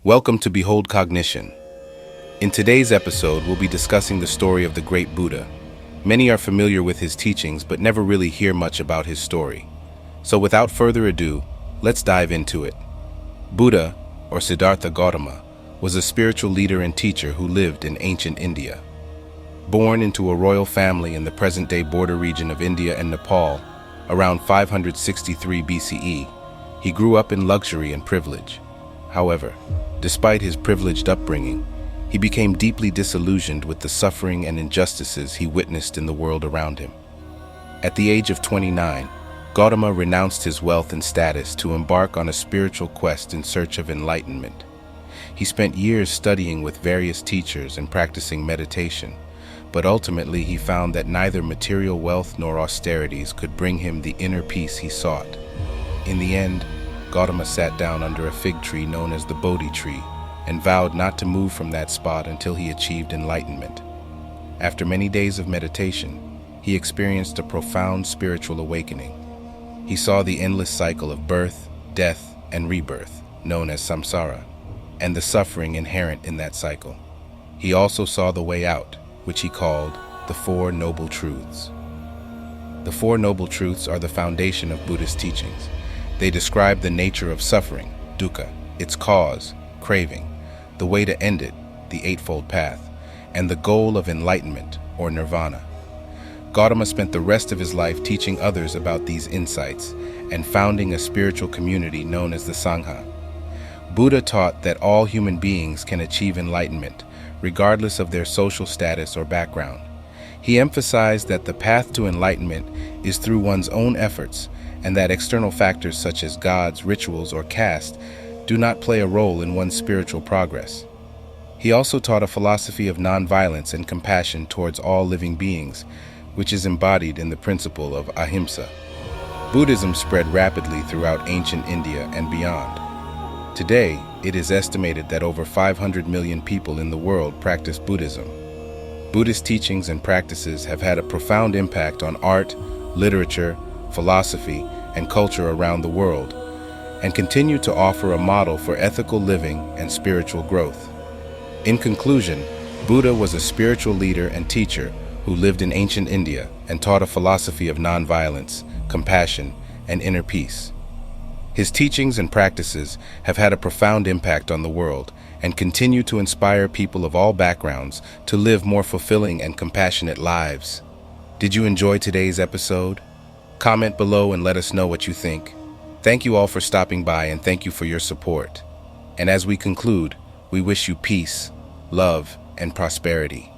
Welcome to Behold Cognition. In today's episode, we'll be discussing the story of the great Buddha. Many are familiar with his teachings, but never really hear much about his story. So without further ado, let's dive into it. Buddha, or Siddhartha Gautama, was a spiritual leader and teacher who lived in ancient India. Born into a royal family in the present-day border region of India and Nepal, around 563 BCE, he grew up in luxury and privilege. However, despite his privileged upbringing, he became deeply disillusioned with the suffering and injustices he witnessed in the world around him. At the age of 29, Gautama renounced his wealth and status to embark on a spiritual quest in search of enlightenment. He spent years studying with various teachers and practicing meditation, but ultimately he found that neither material wealth nor austerities could bring him the inner peace he sought. In the end, Gautama sat down under a fig tree known as the Bodhi tree and vowed not to move from that spot until he achieved enlightenment. After many days of meditation, he experienced a profound spiritual awakening. He saw the endless cycle of birth, death, and rebirth, known as samsara, and the suffering inherent in that cycle. He also saw the way out, which he called the Four Noble Truths. The Four Noble Truths are the foundation of Buddhist teachings. They describe the nature of suffering, dukkha, its cause, craving, the way to end it, the Eightfold Path, and the goal of enlightenment, or Nirvana. Gautama spent the rest of his life teaching others about these insights and founding a spiritual community known as the Sangha. Buddha taught that all human beings can achieve enlightenment, regardless of their social status or background. He emphasized that the path to enlightenment is through one's own efforts, and that external factors such as gods, rituals, or caste do not play a role in one's spiritual progress. He also taught a philosophy of nonviolence and compassion towards all living beings, which is embodied in the principle of ahimsa. Buddhism spread rapidly throughout ancient India and beyond. Today, it is estimated that over 500 million people in the world practice Buddhism. Buddhist teachings and practices have had a profound impact on art, literature, philosophy, and culture around the world, and continue to offer a model for ethical living and spiritual growth. In conclusion, Buddha was a spiritual leader and teacher who lived in ancient India and taught a philosophy of nonviolence, compassion, and inner peace. His teachings and practices have had a profound impact on the world and continue to inspire people of all backgrounds to live more fulfilling and compassionate lives. Did you enjoy today's episode? Comment below and let us know what you think. Thank you all for stopping by and thank you for your support. And as we conclude, we wish you peace, love, and prosperity.